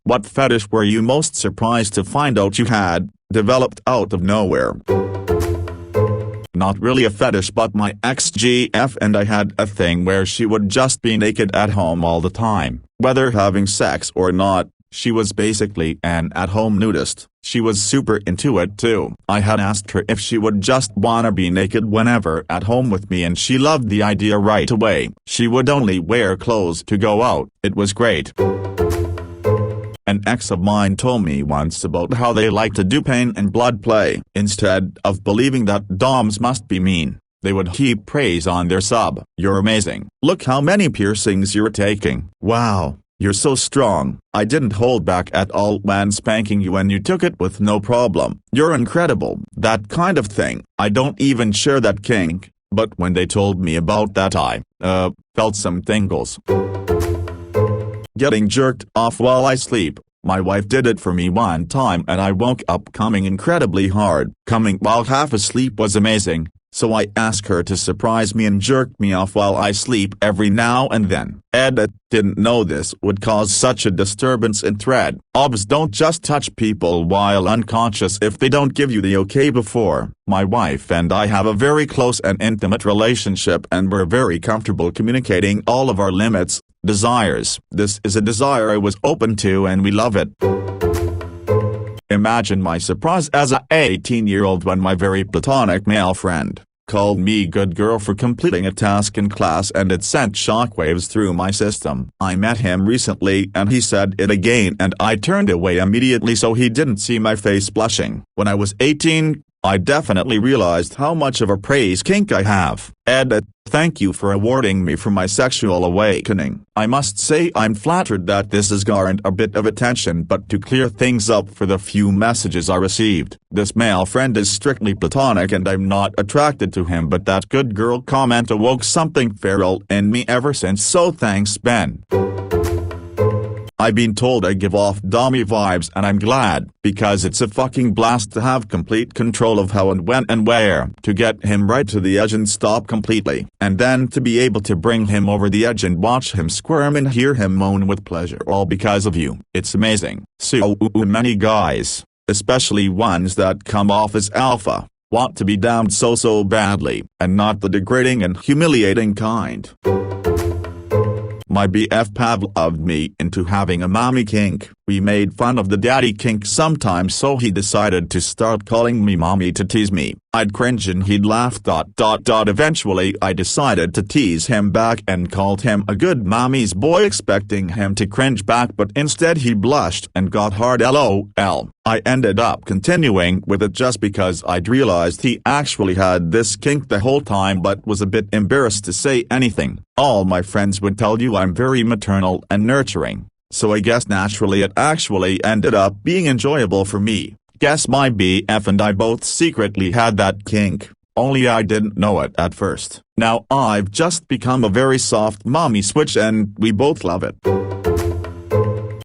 What fetish were you most surprised to find out you had developed out of nowhere? Not really a fetish, but my ex-GF and I had a thing where she would just be naked at home all the time. Whether having sex or not, she was basically an at-home nudist. She was super into it too. I had asked her if she would just wanna be naked whenever at home with me, and she loved the idea right away. She would only wear clothes to go out. It was great. An ex of mine told me once about how they like to do pain and blood play. Instead of believing that doms must be mean, they would heap praise on their sub. "You're amazing. Look how many piercings you're taking. Wow, you're so strong. I didn't hold back at all when spanking you and you took it with no problem. You're incredible." That kind of thing. I don't even share that kink, but when they told me about that I, felt some tingles. Getting jerked off while I sleep. My wife did it for me one time and I woke up coming incredibly hard. Coming while half asleep was amazing, so I asked her to surprise me and jerk me off while I sleep every now and then. Edit, didn't know this would cause such a disturbance in thread. Obs, don't just touch people while unconscious if they don't give you the okay before. My wife and I have a very close and intimate relationship and we're very comfortable communicating all of our limits, desires. This is a desire I was open to and we love it. Imagine my surprise as a 18-year-old when my very platonic male friend called me good girl for completing a task in class, and it sent shockwaves through my system. I met him recently and he said it again and I turned away immediately so he didn't see my face blushing. When I was 18, I definitely realized how much of a praise kink I have. Edit, thank you for awarding me for my sexual awakening. I must say I'm flattered that this has garnered a bit of attention, but to clear things up for the few messages I received, this male friend is strictly platonic and I'm not attracted to him, but that good girl comment awoke something feral in me ever since, so thanks Ben. I've been told I give off dommy vibes and I'm glad, because it's a fucking blast to have complete control of how and when and where to get him right to the edge and stop completely, and then to be able to bring him over the edge and watch him squirm and hear him moan with pleasure, all because of you. It's amazing. So many guys, especially ones that come off as alpha, want to be damned so badly, and not the degrading and humiliating kind. My BF Pavloved me into having a mommy kink. We made fun of the daddy kink sometimes, so he decided to start calling me mommy to tease me. I'd cringe and he'd laugh. Eventually I decided to tease him back and called him a good mommy's boy, expecting him to cringe back, but instead he blushed and got hard LOL. I ended up continuing with it just because I'd realized he actually had this kink the whole time but was a bit embarrassed to say anything. All my friends would tell you I'm very maternal and nurturing, so I guess naturally it actually ended up being enjoyable for me. Guess my BF and I both secretly had that kink, only I didn't know it at first. Now I've just become a very soft mommy switch and we both love it.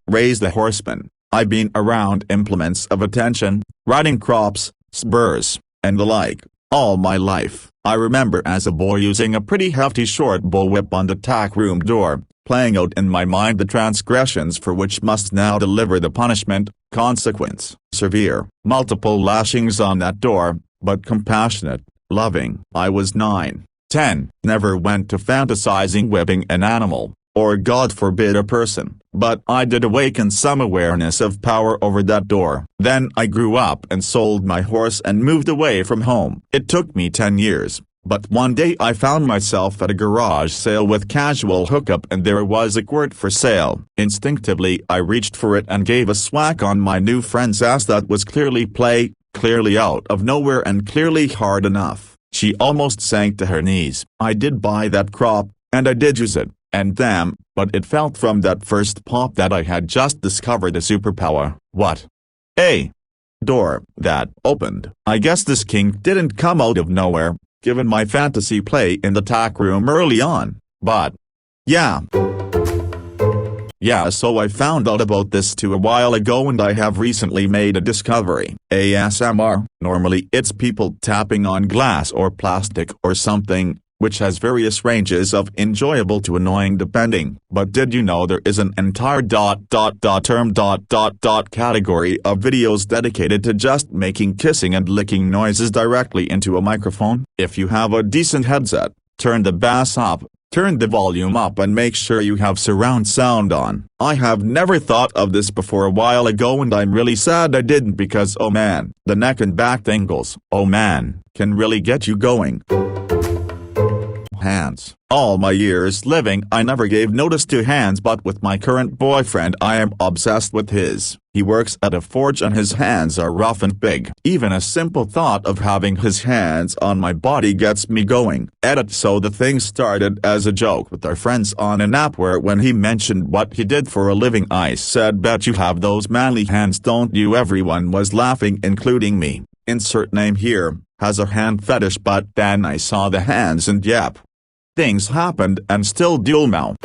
Raise the horseman. I've been around implements of attention, riding crops, spurs, and the like, all my life. I remember as a boy using a pretty hefty short bullwhip on the tack room door, playing out in my mind the transgressions for which must now deliver the punishment, consequence. Severe, multiple lashings on that door, but compassionate, loving. I was 9, 10, never went to fantasizing whipping an animal, or God forbid a person, but I did awaken some awareness of power over that door. Then I grew up and sold my horse and moved away from home. It took me 10 years, but one day I found myself at a garage sale with casual hookup and there was a quirt for sale. Instinctively I reached for it and gave a swack on my new friend's ass that was clearly play, clearly out of nowhere and clearly hard enough. She almost sank to her knees. I did buy that crop, and I did use it. And damn, but it felt from that first pop that I had just discovered a superpower. What? A door that opened. I guess this kink didn't come out of nowhere, given my fantasy play in the tack room early on, but yeah, so I found out about this too a while ago and I have recently made a discovery. ASMR, normally it's people tapping on glass or plastic or something, which has various ranges of enjoyable to annoying depending. But did you know there is an entire term category of videos dedicated to just making kissing and licking noises directly into a microphone? If you have a decent headset, turn the bass up, turn the volume up and make sure you have surround sound on. I have never thought of this before a while ago and I'm really sad I didn't because oh man, the neck and back tingles, oh man, can really get you going. Hands. All my years living I never gave notice to hands, but with my current boyfriend I am obsessed with his. He works at a forge and his hands are rough and big. Even a simple thought of having his hands on my body gets me going. Edit. So the thing started as a joke with our friends on an app where when he mentioned what he did for a living I said, bet you have those manly hands, don't you? Everyone was laughing including me. Insert name here, has a hand fetish, but then I saw the hands and yep. Things happened and still do now.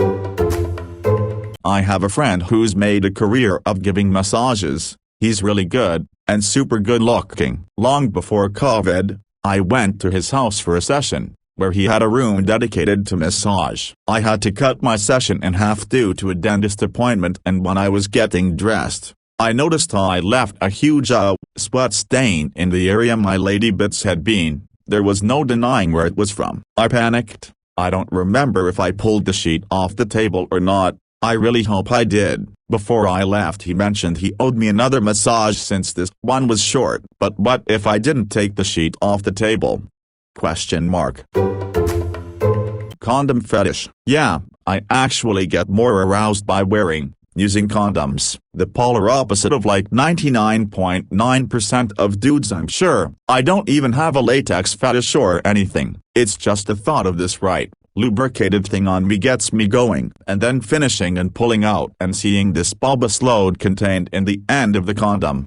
I have a friend who's made a career of giving massages. He's really good, and super good looking. Long before COVID, I went to his house for a session, where he had a room dedicated to massage. I had to cut my session in half due to a dentist appointment, and when I was getting dressed, I noticed I left a huge sweat stain in the area my lady bits had been. There was no denying where it was from. I panicked. I don't remember if I pulled the sheet off the table or not. I really hope I did. Before I left he mentioned he owed me another massage since this one was short. But what if I didn't take the sheet off the table? Question mark. Condom fetish. Yeah, I actually get more aroused by using condoms. The polar opposite of like 99.9% of dudes, I'm sure. I don't even have a latex fetish or anything. It's just the thought of this lubricated thing on me gets me going, and then finishing and pulling out and seeing this bulbous load contained in the end of the condom.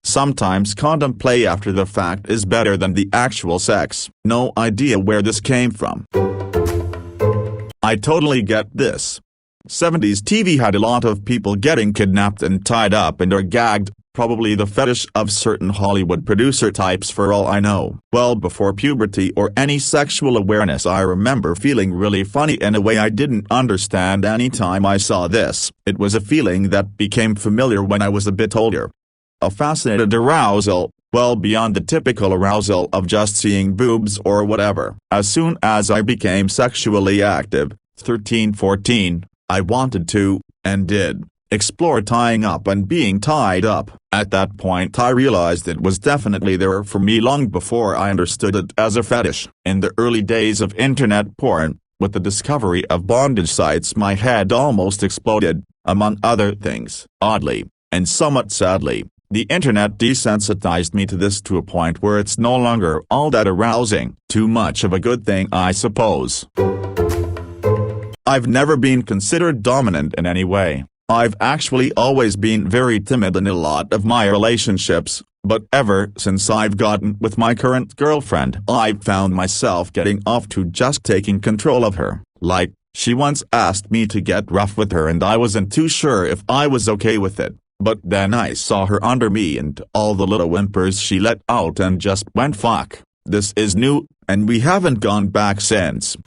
Sometimes condom play after the fact is better than the actual sex. No idea where this came from. I totally get this. 70s TV had a lot of people getting kidnapped and tied up and or gagged, probably the fetish of certain Hollywood producer types for all I know. Well before puberty or any sexual awareness I remember feeling really funny in a way I didn't understand anytime I saw this. It was a feeling that became familiar when I was a bit older. A fascinated arousal, well beyond the typical arousal of just seeing boobs or whatever. As soon as I became sexually active, 13-14, I wanted to, and did, explore tying up and being tied up. At that point I realized it was definitely there for me long before I understood it as a fetish. In the early days of internet porn, with the discovery of bondage sites my head almost exploded. Among other things, oddly, and somewhat sadly, the internet desensitized me to this to a point where it's no longer all that arousing. Too much of a good thing, I suppose. I've never been considered dominant in any way. I've actually always been very timid in a lot of my relationships, but ever since I've gotten with my current girlfriend I've found myself getting off to just taking control of her. Like, she once asked me to get rough with her and I wasn't too sure if I was okay with it, but then I saw her under me and all the little whimpers she let out and just went fuck, this is new, and we haven't gone back since.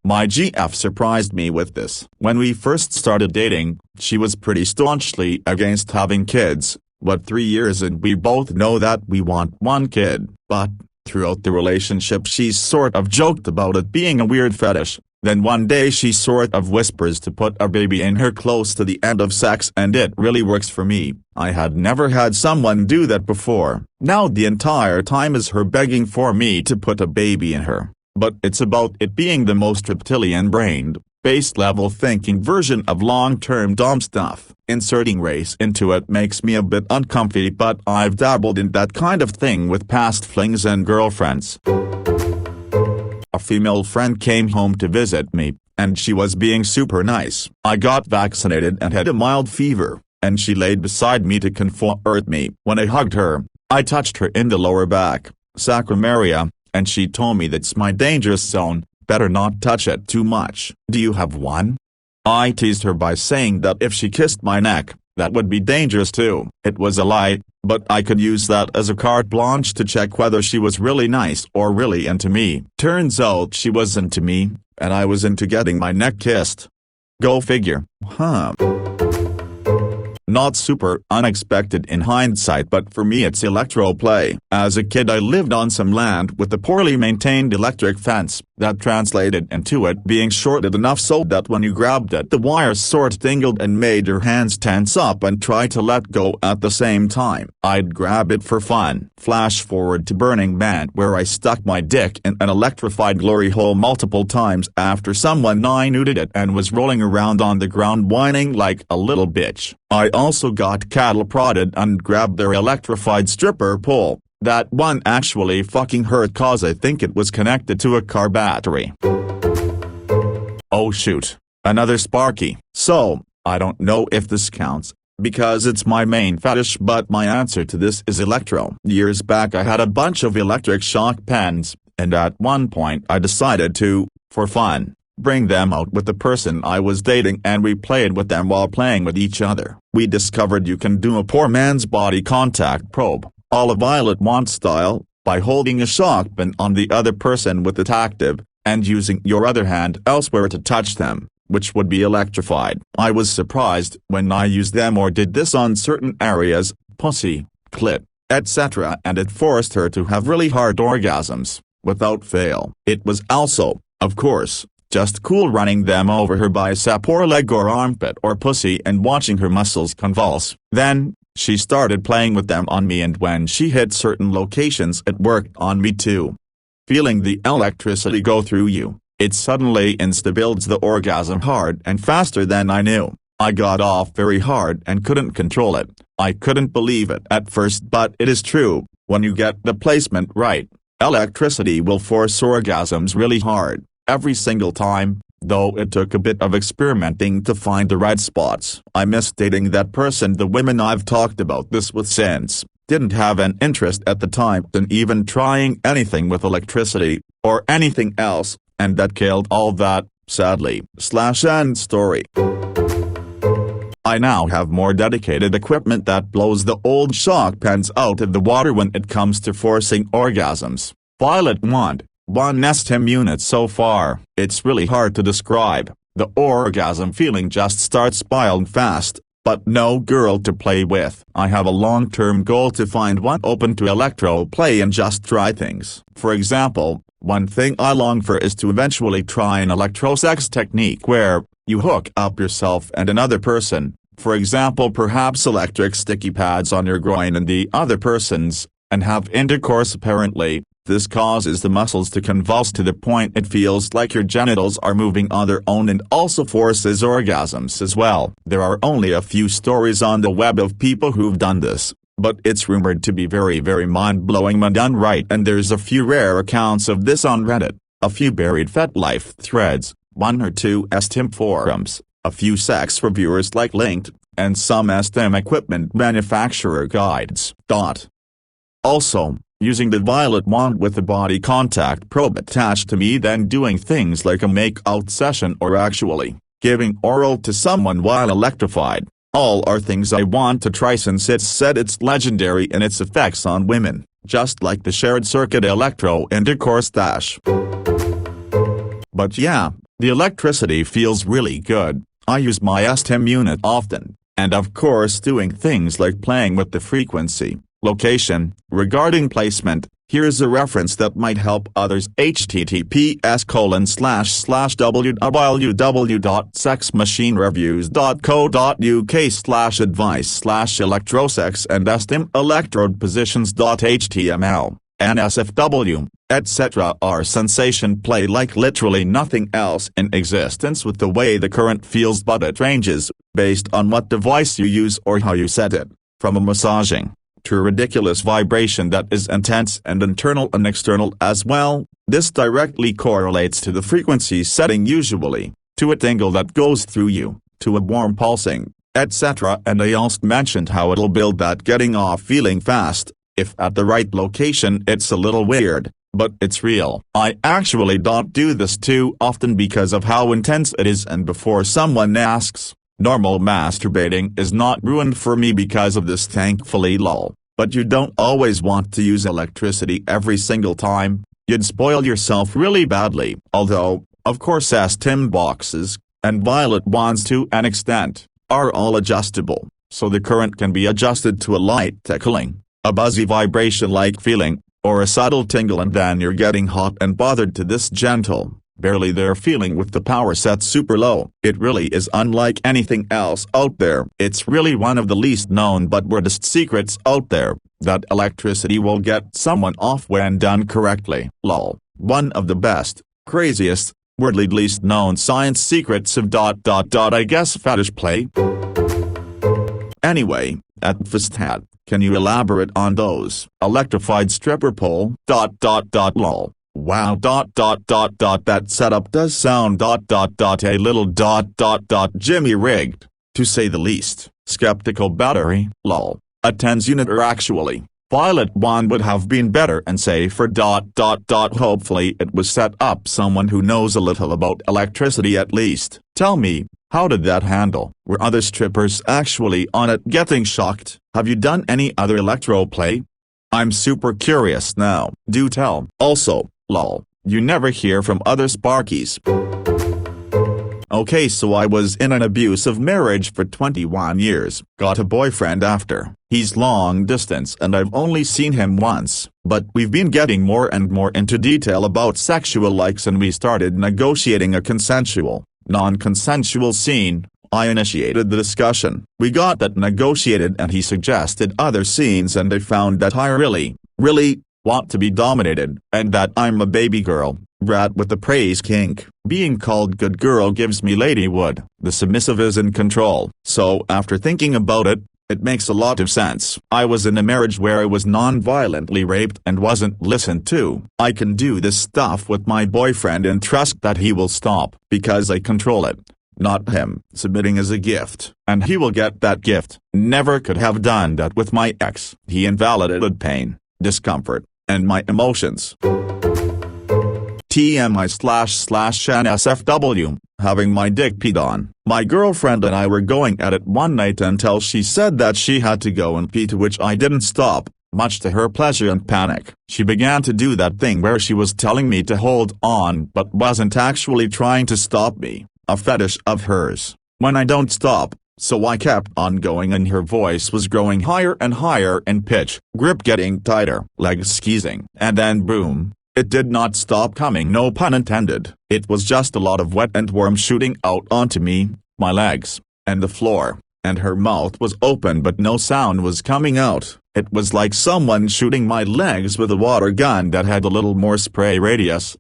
My GF surprised me with this. When we first started dating, she was pretty staunchly against having kids, but 3 years and we both know that we want one kid, but throughout the relationship she's sort of joked about it being a weird fetish. Then one day she sort of whispers to put a baby in her close to the end of sex and it really works for me. I had never had someone do that before. Now the entire time is her begging for me to put a baby in her. But it's about it being the most reptilian-brained, base-level thinking version of long-term dom stuff. Inserting race into it makes me a bit uncomfy, but I've dabbled in that kind of thing with past flings and girlfriends. A female friend came home to visit me, and she was being super nice. I got vaccinated and had a mild fever, and she laid beside me to comfort me. When I hugged her, I touched her in the lower back, sacrum area, and she told me that's my dangerous zone, better not touch it too much. Do you have one? I teased her by saying that if she kissed my neck, That would be dangerous too. It was a lie, but I could use that as a carte blanche to check whether she was really nice or really into me. Turns out she was into me, and I was into getting my neck kissed. Go figure, huh? Not super unexpected in hindsight, but for me it's electro play. As a kid I lived on some land with a poorly maintained electric fence, that translated into it being shorted enough so that when you grabbed it the wires sort of tingled and made your hands tense up and try to let go at the same time. I'd grab it for fun. Flash forward to Burning Man, where I stuck my dick in an electrified glory hole multiple times after someone nuded it and was rolling around on the ground whining like a little bitch. I also got cattle prodded and grabbed their electrified stripper pole. That one actually fucking hurt cause I think it was connected to a car battery. Oh shoot. Another Sparky. So, I don't know if this counts, because it's my main fetish, but my answer to this is electro. Years back I had a bunch of electric shock pens, and at one point I decided to, for fun, bring them out with the person I was dating, and we played with them while playing with each other. We discovered you can do a poor man's body contact probe, a la Violet Wand style, by holding a shock pen on the other person with it active, and using your other hand elsewhere to touch them, which would be electrified. I was surprised when I used them or did this on certain areas, pussy, clit, etc., and it forced her to have really hard orgasms, without fail. It was also, of course, just cool running them over her bicep or leg or armpit or pussy and watching her muscles convulse. Then, she started playing with them on me, and when she hit certain locations it worked on me too. Feeling the electricity go through you, it suddenly insta-builds the orgasm hard and faster than I knew. I got off very hard and couldn't control it. I couldn't believe it at first, but it is true. When you get the placement right, electricity will force orgasms really hard, every single time, though it took a bit of experimenting to find the right spots. I miss dating that person. The women I've talked about this with since didn't have an interest at the time in even trying anything with electricity, or anything else, and that killed all that, sadly. /end story. I now have more dedicated equipment that blows the old shock pens out of the water when it comes to forcing orgasms. Violet Wand. One STEM unit so far. It's really hard to describe. The orgasm feeling just starts spiraling fast, but no girl to play with. I have a long-term goal to find one open to electro play and just try things. For example, one thing I long for is to eventually try an electrosex technique where you hook up yourself and another person, for example perhaps electric sticky pads on your groin and the other person's, and have intercourse. Apparently, this causes the muscles to convulse to the point it feels like your genitals are moving on their own, and also forces orgasms as well. There are only a few stories on the web of people who've done this, but it's rumored to be very mind-blowing when done right, and there's a few rare accounts of this on Reddit, a few buried FetLife threads, 1 or 2 STEM forums, a few sex reviewers like Linked, and some STEM equipment manufacturer guides. Also, using the Violet Wand with the body contact probe attached to me, then doing things like a make-out session or actually giving oral to someone while electrified, all are things I want to try since it's said it's legendary in its effects on women, just like the shared circuit electro intercourse dash. But yeah, the electricity feels really good. I use my STEM unit often, and of course doing things like playing with the frequency. Location. Regarding placement, here's a reference that might help others. https://www.sexmachinereviews.co.uk/advice/electrosex and STEM electrode positions.html, NSFW, etc. are sensation play like literally nothing else in existence with the way the current feels, but it ranges, based on what device you use or how you set it, from a massaging to a ridiculous vibration that is intense and internal and external as well. This directly correlates to the frequency setting, usually, to a tingle that goes through you, to a warm pulsing, etc. And I also mentioned how it'll build that getting off feeling fast, if at the right location. It's a little weird, but it's real. I actually don't do this too often because of how intense it is, and before someone asks, Normal masturbating is not ruined for me because of this, thankfully lol. But you don't always want to use electricity every single time. You'd spoil yourself really badly. Although, of course Tim boxes, and violet wands to an extent, are all adjustable, so the current can be adjusted to a light tickling, a buzzy vibration-like feeling, or a subtle tingle, and then you're getting hot and bothered, to this gentle, barely there feeling with the power set super low. It really is unlike anything else out there. It's really one of the least known but weirdest secrets out there, that electricity will get someone off when done correctly. Lol. One of the best, craziest, weirdly least known science secrets of ... I guess fetish play? Anyway, at Fistat, can you elaborate on those electrified stripper pole ... lol. Wow ... that setup does sound ... a little ... Jimmy rigged, to say the least. Skeptical battery, lol. A 10's unit, or actually, violet wand would have been better and safer ... Hopefully it was set up someone who knows a little about electricity at least. Tell me, how did that handle? Were other strippers actually on it getting shocked? Have you done any other electro play? I'm super curious now. Do tell. Also, lol, you never hear from other Sparkies. Okay, so I was in an abusive marriage for 21 years, got a boyfriend after. He's long distance and I've only seen him once, but we've been getting more and more into detail about sexual likes, and we started negotiating a consensual, non-consensual scene. I initiated the discussion. We got that negotiated and he suggested other scenes, and I found that I really want to be dominated, and that I'm a baby girl, brat with the praise kink. Being called good girl gives me ladywood. The submissive is in control. So after thinking about it, it makes a lot of sense. I was in a marriage where I was non-violently raped and wasn't listened to. I can do this stuff with my boyfriend and trust that he will stop, because I control it, not him. Submitting is a gift, and he will get that gift. Never could have done that with my ex. He invalidated pain, discomfort, and my emotions. TMI/NSFW, having my dick peed on. My girlfriend and I were going at it one night until she said that she had to go and pee, to which I didn't stop, much to her pleasure and panic. She began to do that thing where she was telling me to hold on but wasn't actually trying to stop me, a fetish of hers, when I don't stop. So I kept on going and her voice was growing higher and higher in pitch, grip getting tighter, legs squeezing, and then boom. It did not stop coming, no pun intended. It was just a lot of wet and warm shooting out onto me, my legs, and the floor, and her mouth was open but no sound was coming out. It was like someone shooting my legs with a water gun that had a little more spray radius.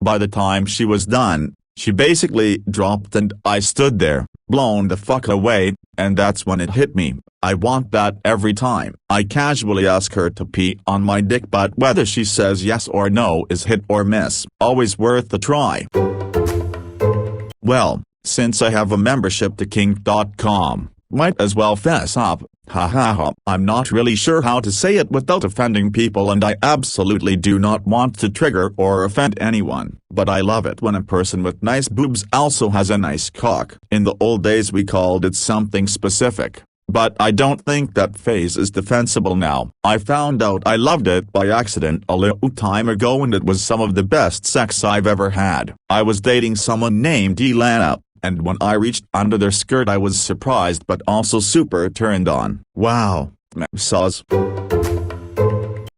By the time she was done, she basically dropped and I stood there, blown the fuck away, and that's when it hit me. I want that every time. I casually ask her to pee on my dick, but whether she says yes or no is hit or miss. Always worth a try. Well, since I have a membership to kink.com, might as well fess up. I'm not really sure how to say it without offending people, and I absolutely do not want to trigger or offend anyone, but I love it when a person with nice boobs also has a nice cock. In the old days we called it something specific, but I don't think that phase is defensible now. I found out I loved it by accident a little time ago, and it was some of the best sex I've ever had. I was dating someone named Elana, and when I reached under their skirt I was surprised but also super turned on. Wow, sauce.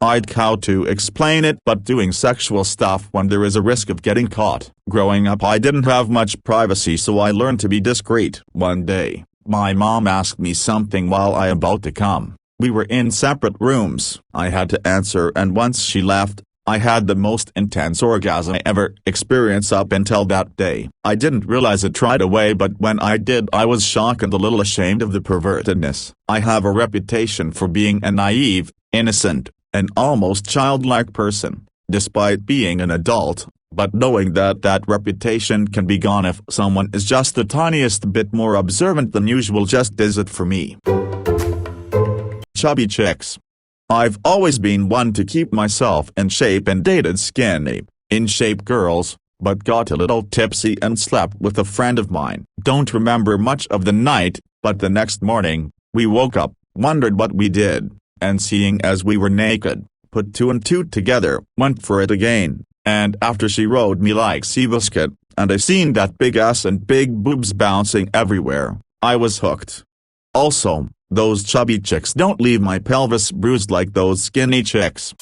I'd how to explain it, but doing sexual stuff when there is a risk of getting caught. Growing up I didn't have much privacy, so I learned to be discreet. One day, my mom asked me something while I about to come. We were in separate rooms. I had to answer, and once she left, I had the most intense orgasm I ever experienced up until that day. I didn't realize it right away, but when I did I was shocked and a little ashamed of the pervertedness. I have a reputation for being a naive, innocent, and almost childlike person, despite being an adult, but knowing that that reputation can be gone if someone is just the tiniest bit more observant than usual just does it for me. Chubby chicks. I've always been one to keep myself in shape and dated skinny, in shape girls, but got a little tipsy and slept with a friend of mine. don't remember much of the night, but the next morning, we woke up, wondered what we did, and seeing as we were naked, put two and two together, went for it again, and after she rode me like Seabiscuit, and I seen that big ass and big boobs bouncing everywhere, I was hooked. Also, those chubby chicks don't leave my pelvis bruised like those skinny chicks.